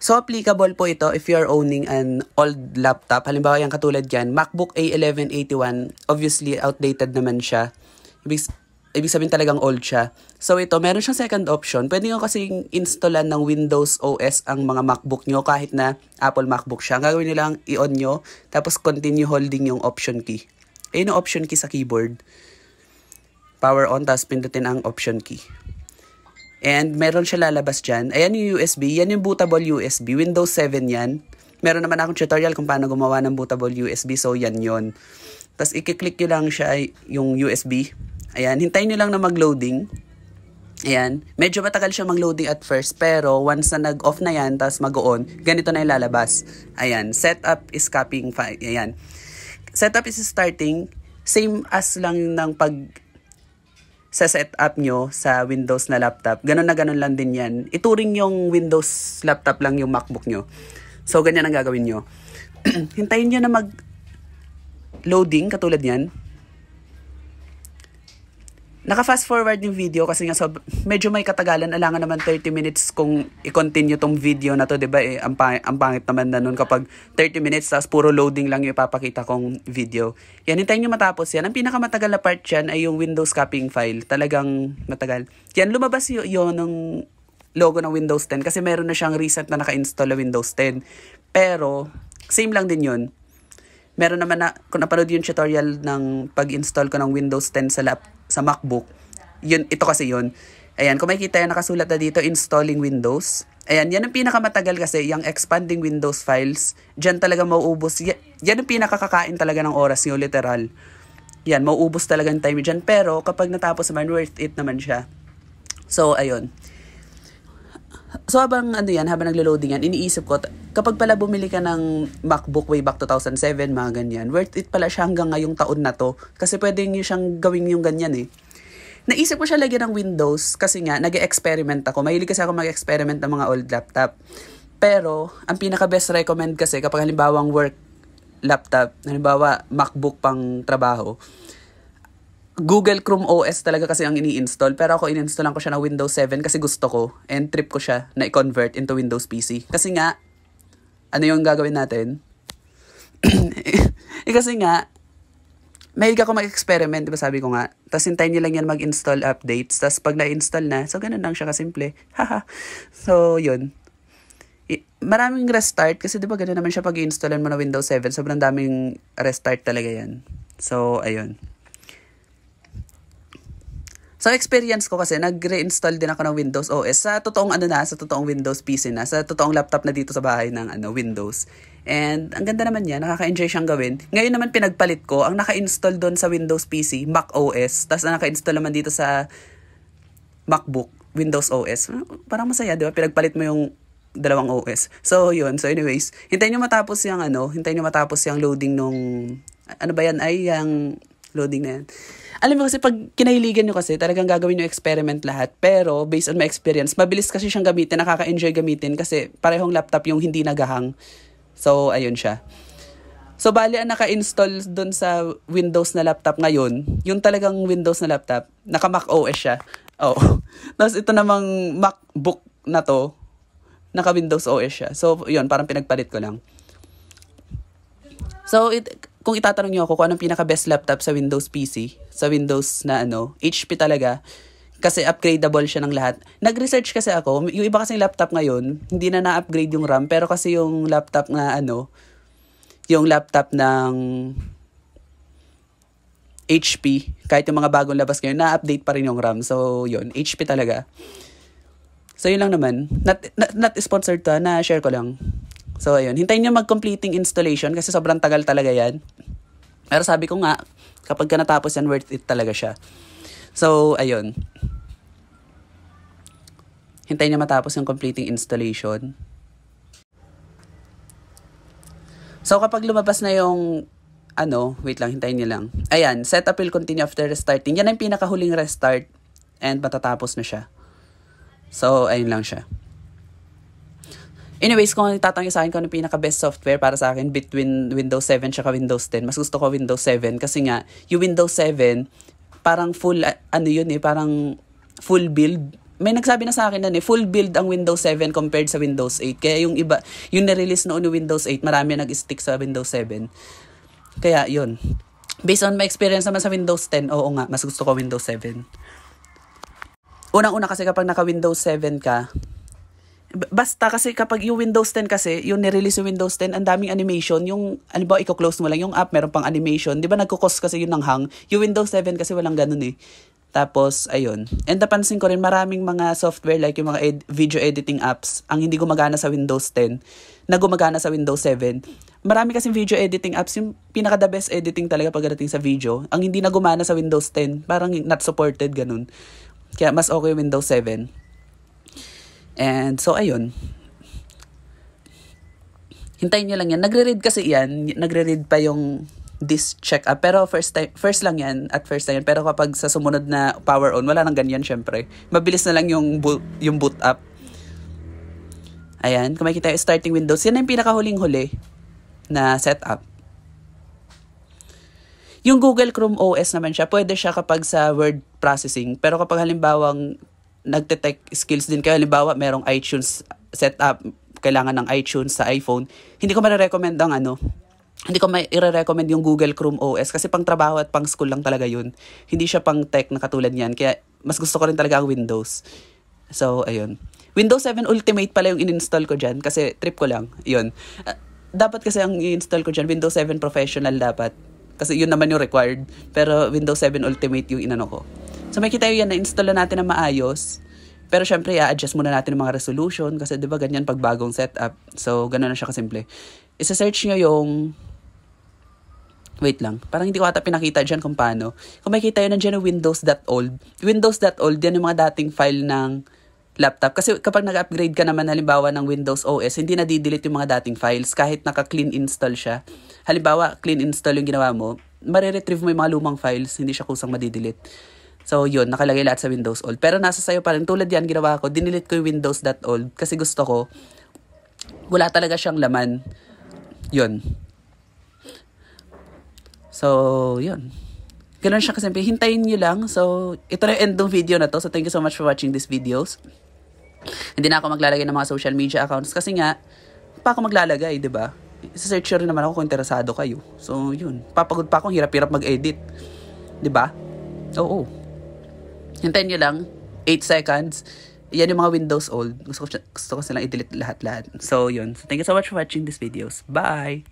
So, applicable po ito if you are owning an old laptop. Halimbawa, yung katulad yan, MacBook A1181. Obviously, outdated naman siya. Ibig sabihin talagang old siya. So, ito, meron siyang second option. Pwede nyo kasing installan ng Windows OS ang mga MacBook nyo kahit na Apple MacBook siya. Ang gagawin nyo lang, i-on nyo, tapos continue holding yung option key. Ayun yung option key sa keyboard. Power on, tapos pindutin ang option key. And meron siya lalabas dyan. Ayan yung USB. Yan yung bootable USB. Windows 7 yan. Meron naman akong tutorial kung paano gumawa ng bootable USB. So, yan yon. Tapos, i-click nyo lang siya yung USB. Ayan. Hintayin nyo lang na mag-loading. Ayan. Medyo matagal siya mag-loading at first. Pero, once na nag-off na yan, tapos mag-on, ganito na yung lalabas. Ayan. Setup is copying file. Ayan. Setup is starting. Same as lang ng sa setup nyo sa Windows na laptop. Ganon na ganon lang din yan. Ituring yung Windows laptop lang yung MacBook nyo. So, ganyan ang gagawin nyo. Hintayin nyo na mag-loading, katulad yan. Naka-fast forward yung video kasi nga medyo may katagalan. Alangan naman 30 minutes kung i-continue tong video na to, diba? Ang pangit naman na nun kapag 30 minutes tapos puro loading lang yung ipapakita kong video. Yan, hintayin nyo matapos yan. Ang pinakamatagal na part dyan ay yung Windows copying file. Talagang matagal. Yan, lumabas yun ng logo ng Windows 10 kasi meron na siyang recent na naka-install na Windows 10. Pero, same lang din yun. Meron naman na, kung napanood yung tutorial ng pag-install ko ng Windows 10 sa MacBook, yun, ito kasi yun. Ayan, kung makikita yan, nakasulat na dito, installing Windows. Ayan, yan ang pinakamatagal kasi, yung expanding Windows files, dyan talaga mauubos. Yan ang pinakakakain talaga ng oras nyo, literal. Yan, mauubos talaga yung time dyan. Pero, kapag natapos naman, worth it naman siya. So, ayun. So, habang naglo-loading yan, iniisip ko, kapag pala bumili ka ng MacBook way back 2007, mga ganyan, worth it pala siya hanggang ngayong taon na to. Kasi pwede nyo siyang gawin yung ganyan eh. Naisip ko siya lagyan ng Windows kasi nga, nag-experiment ako. Mahilig kasi ako mag-experiment ng mga old laptop. Pero, ang pinaka-best recommend kasi kapag halimbawang work laptop, halimbawa MacBook pang trabaho, Google Chrome OS talaga kasi ang ini-install. Pero ako in-installan ko siya na Windows 7 kasi gusto ko. And trip ko siya na i-convert into Windows PC. Kasi nga, ano yung gagawin natin? Kasi nga, mahilig ako mag-experiment. Diba sabi ko nga? Tapos hintayin nyo lang yan mag-install updates. Tapos pag na-install na, so ganun lang siya kasimple. Haha. So, yun. Maraming restart. Kasi diba ganun naman siya pag i-installan mo na Windows 7. Sobrang daming restart talaga yan. So, ayun. So, experience ko kasi, nag-reinstall din ako ng Windows OS sa totoong sa totoong Windows PC na, sa totoong laptop na dito sa bahay ng Windows. And, ang ganda naman niya, nakaka-enjoy siyang gawin. Ngayon naman pinagpalit ko, ang naka-install doon sa Windows PC, Mac OS, tapos ang naka-install naman dito sa MacBook, Windows OS. Parang masaya, di ba? Pinagpalit mo yung dalawang OS. So, yun. So, anyways, hintayin nyo matapos yung loading nung, yung loading na yan. Alam mo kasi pag kinahiligan nyo kasi talagang gagawin nyo experiment lahat. Pero based on my experience, mabilis kasi siyang gamitin, nakaka-enjoy gamitin kasi parehong laptop yung hindi nagahang. So, ayun siya. So, bali ang naka-install dun sa Windows na laptop ngayon, yung talagang Windows na laptop, naka-Mac OS siya. Oh. Tapos ito namang MacBook na to, naka-Windows OS siya. So, yun, parang pinagpalit ko lang. So, kung itatanong niyo ako kung anong pinaka-best laptop sa Windows PC, sa Windows na HP talaga, kasi upgradable siya ng lahat. Nag-research kasi ako, yung iba kasing laptop ngayon, hindi na na-upgrade yung RAM, pero kasi yung laptop na yung laptop ng HP, kahit yung mga bagong labas ngayon, na-update pa rin yung RAM. So, yun, HP talaga. So, yun lang naman. Not sponsored to, na-share ko lang. So, ayun. Hintayin nyo mag-completing installation kasi sobrang tagal talaga yan. Pero sabi ko nga, kapag ka natapos yan, worth it talaga siya. So, ayun. Hintayin nyo matapos yung completing installation. So, kapag lumabas na yung, wait lang, hintayin nyo lang. Ayan, setup will continue after restarting. Yan ang pinakahuling restart and matatapos na siya. So, ayun lang siya. Anyways, kung tatanong sa akin kung ano pinaka-best software para sa akin between Windows 7 at Windows 10, mas gusto ko Windows 7 kasi nga, yung Windows 7, parang full, parang full build. may nagsabi na sa akin na full build ang Windows 7 compared sa Windows 8. Kaya yung iba, yung na-release noon ng Windows 8, marami nag-stick sa Windows 7. Kaya yun. Based on my experience naman sa Windows 10, oo nga, mas gusto ko Windows 7. Unang-una kasi kapag naka Windows 7 ka, basta kasi kapag yung Windows 10 kasi, yung nirelease yung Windows 10, ang daming animation. Yung, ano ba, i-close mo lang yung app, meron pang animation. Di ba nagkukos kasi yun ng hang? Yung Windows 7 kasi walang ganun eh. Tapos, ayun. And napansin ko rin, maraming mga software like yung mga video editing apps, ang hindi gumagana sa Windows 10, na gumagana sa Windows 7. Marami kasing video editing apps, yung pinaka-the best editing talaga pagdating sa video, ang hindi na gumana sa Windows 10, parang not supported, ganun. Kaya mas okay yung Windows 7. And so, ayun. Hintayin nyo lang yan. Nagre-read kasi yan. Nagre-read pa yung this check up. Pero first lang yan. At first lang yan. Pero kapag sa sumunod na power on, wala nang ganyan syempre. Mabilis na lang yung boot up. Ayan. Kung makikita yung starting Windows, yan yung pinakahuling-huli na setup. Yung Google Chrome OS naman siya, pwede siya kapag sa word processing. Pero kapag halimbawang nagte-tech skills din kayo, halimbawa merong iTunes setup, kailangan ng iTunes sa iPhone, hindi ko ma-recommend ang hindi ko i-recommend yung Google Chrome OS kasi pang trabaho at pang school lang talaga yun. Hindi siya pang tech na katulad niyan. Kaya mas gusto ko rin talaga ang Windows. So, ayun. Windows 7 Ultimate pala yung in-install ko dyan kasi trip ko lang. Yun. Dapat kasi ang i-install ko dyan, Windows 7 Professional dapat. Kasi yun naman yung required. Pero Windows 7 Ultimate yung inano ko. So, makikita yun yan, na-install na natin na maayos. Pero syempre, i-adjust muna natin ang mga resolution kasi 'di ba ganyan pag bagong setup. So, ganoon na siya kasimple. Isa-search niyo yung wait lang. Parang hindi ko ata pinakita dyan kung paano. Kung makikita yun, nandiyan yung Windows.old. Windows.old, yan yung mga dating file ng laptop. Kasi kapag nag-upgrade ka naman, halimbawa ng Windows OS, hindi na-delete yung mga dating files kahit naka-clean install siya. Halimbawa, clean install yung ginawa mo, mariretrieve mo yung mga lumang files, hindi siya kusang ma-delete. So, yun, nakalagay lahat sa Windows Old. Pero nasa sayo pa rin. Tulad yan, ginawa ko, dinilit ko yung Windows.old kasi gusto ko, wala talaga siyang laman. Yun. So, yun. Ganun siya kasi. Hintayin nyo lang. So, ito na yung end ng video na to. So, thank you so much for watching these videos. Hindi na ako maglalagay ng mga social media accounts kasi nga, pa ako maglalagay, di ba? Isa-search rin naman ako kung interesado kayo. So, yun. Papagod pa ako. Hirap-hirap mag-edit. Di ba? Oo. Hintayin nyo lang. 8 seconds. Yan yung mga Windows Old. Gusto ko silang i-delete lahat-lahat. So, yun. So, thank you so much for watching these videos. Bye!